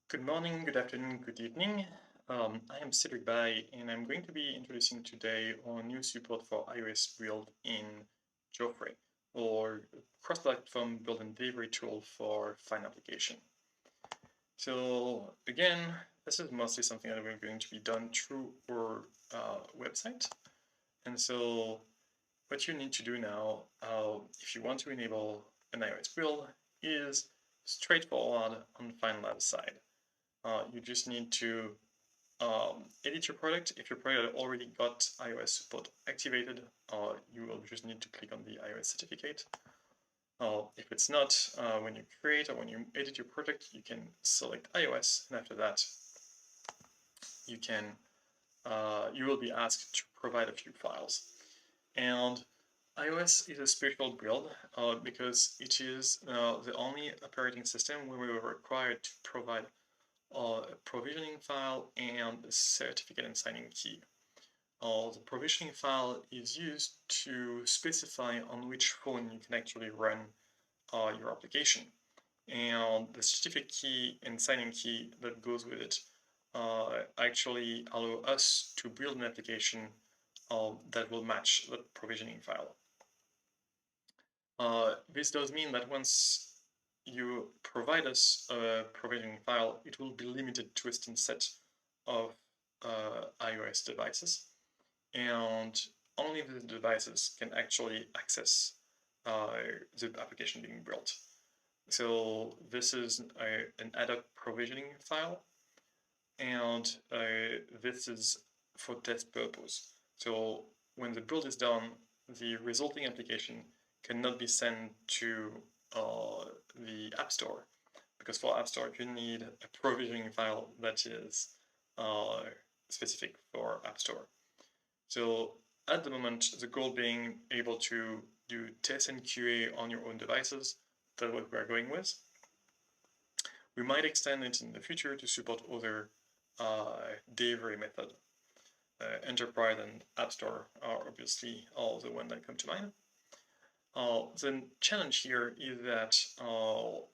Good morning, good afternoon, good evening. I am Cedric and I'm going to be introducing today our new support for iOS build in Geoffrey, or cross-platform build and delivery tool for Fyne application. So again, this is mostly something that we're going to be done through our website. And so what you need to do now, if you want to enable an iOS build, is straightforward on Fyne Labs side. You just need to edit your product. If your product already got iOS support activated, you will just need to click on the iOS certificate. If it's not, when you create or when you edit your product, you can select iOS, and after that, you will be asked to provide a few files. And iOS is a special build because it is the only operating system where we were required to provide a provisioning file and a certificate and signing key. The provisioning file is used to specify on which phone you can actually run your application. And the certificate key and signing key that goes with it actually allow us to build an application that will match the provisioning file. This does mean that once you provide us a provisioning file, it will be limited to a distinct set of iOS devices, and only the devices can actually access the application being built. So this is an ad hoc provisioning file, and this is for test purpose. So when the build is done, the resulting application cannot be sent to the App Store, because for App Store you need a provisioning file that is specific for App Store. So at the moment, the goal being able to do test and QA on your own devices. That's what we're going with. We might extend it in the future to support other delivery method. Enterprise and App Store are obviously all the ones that come to mind. The challenge here is that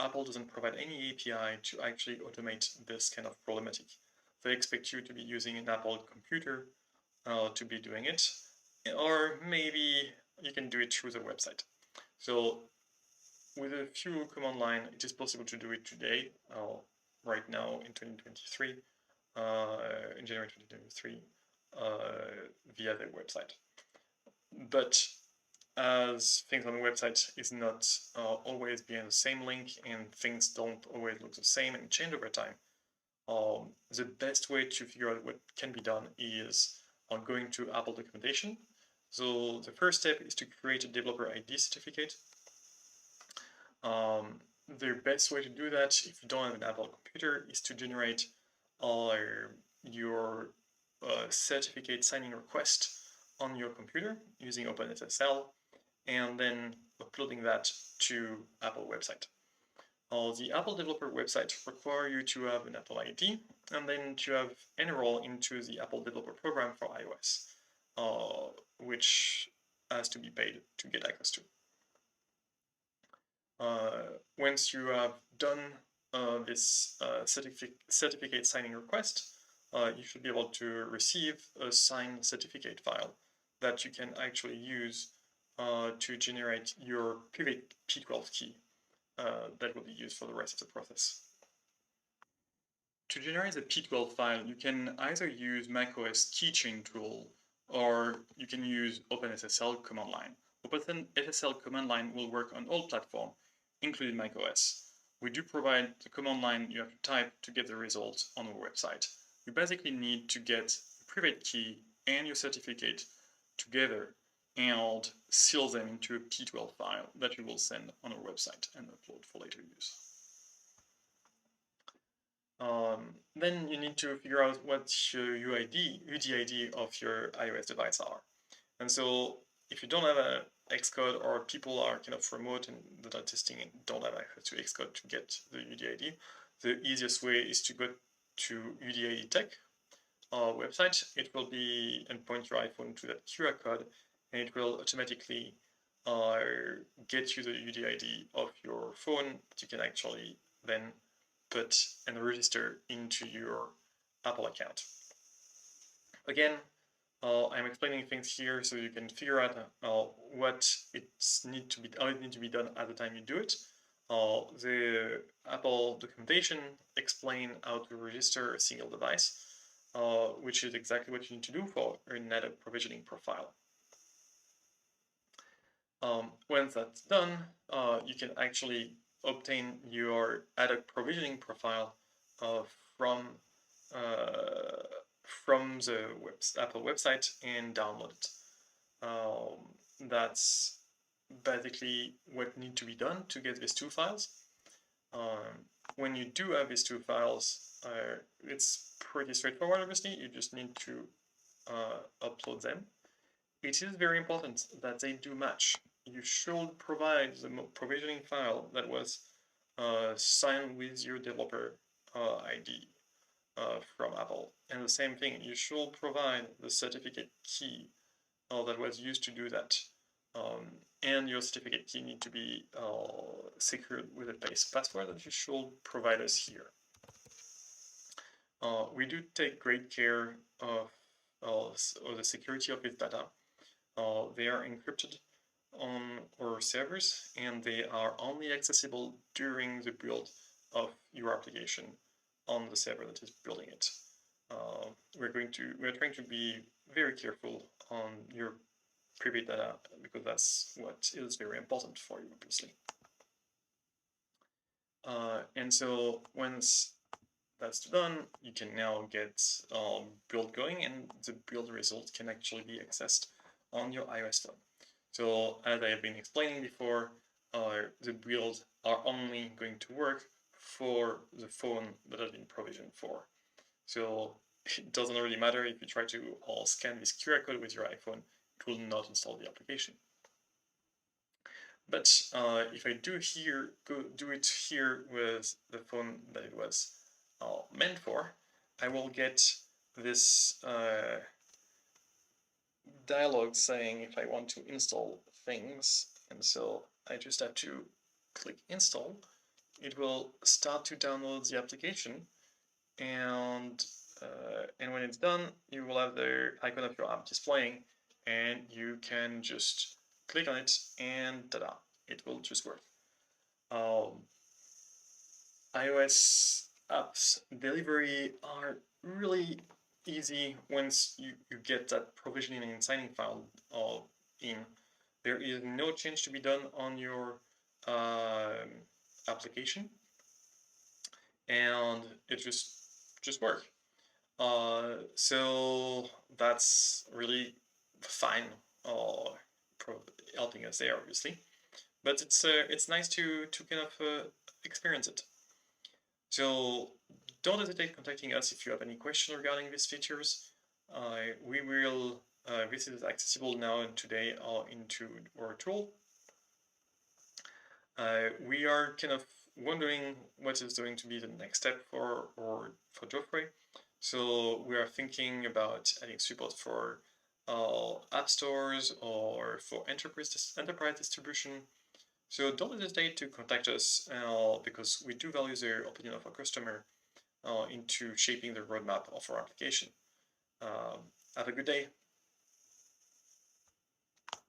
Apple doesn't provide any API to actually automate this kind of problematic. They expect you to be using an Apple computer to be doing it, or maybe you can do it through the website. So with a few command line, it is possible to do it today, right now in 2023, in January 2023, via the website. But as things on the website is not always being the same link, and things don't always look the same and change over time, the best way to figure out what can be done is going to Apple documentation. So the first step is to create a developer ID certificate. The best way to do that, if you don't have an Apple computer, is to generate your certificate signing request on your computer using OpenSSL, and then uploading that to Apple website. The Apple developer website requires you to have an Apple ID and then to have enroll into the Apple developer program for iOS, which has to be paid to get access to. Once you have done this certificate signing request, you should be able to receive a signed certificate file that you can actually use to generate your private P12 key that will be used for the rest of the process. To generate the P12 file, you can either use macOS keychain tool, or you can use OpenSSL command line. OpenSSL command line will work on all platforms, including macOS. We do provide the command line you have to type to get the result on our website. You basically need to get the private key and your certificate together and seal them into a P12 file that you will send on our website and upload for later use. Then you need to figure out what your UDID of your iOS device are. And so if you don't have a Xcode, or people are kind of remote and that are testing and don't have access to Xcode to get the UDID, the easiest way is to go to UDID Tech website. It will be and point your iPhone to that QR code, and it will automatically get you the UDID of your phone that you can actually then output and register into your Apple account. Again, I'm explaining things here so you can figure out what it needs to be done at the time you do it. The Apple documentation explain how to register a single device, which is exactly what you need to do for a network provisioning profile. Once that's done, you can actually obtain your ad hoc provisioning profile from the Apple website and download it. That's basically what needs to be done to get these two files. When you do have these two files, it's pretty straightforward, obviously. You just need to upload them. It is very important that they do match. You should provide the provisioning file that was signed with your developer ID from Apple. And the same thing, you should provide the certificate key that was used to do that. And your certificate key need to be secured with a password that you should provide us here. We do take great care of the security of this data. They are encrypted on our servers, and they are only accessible during the build of your application on the server that is building it. We're trying to be very careful on your private data because that's what is very important for you, obviously. And so once that's done, you can now get build going, and the build result can actually be accessed on your iOS phone. So as I have been explaining before, the builds are only going to work for the phone that has been provisioned for. So it doesn't really matter if you try to scan this QR code with your iPhone, it will not install the application. But if I do it here with the phone that it was meant for, I will get this dialog saying if I want to install things, and so I just have to click install. It will start to download the application, and when it's done, you will have the icon of your app displaying, and you can just click on it, and ta-da, it will just work. iOS apps delivery are really easy once you get that provisioning and signing file in. There is no change to be done on your application, and it just works. So that's really fine, helping us there, obviously. But it's nice to kind of experience it. So don't hesitate contacting us if you have any questions regarding these features. We will. This is accessible now and today into our tool. We are kind of wondering what is going to be the next step for Geoffrey. So we are thinking about adding support for app stores or for enterprise distribution. So don't hesitate to contact us because we do value the opinion of our customer into shaping the roadmap of our application. Have a good day.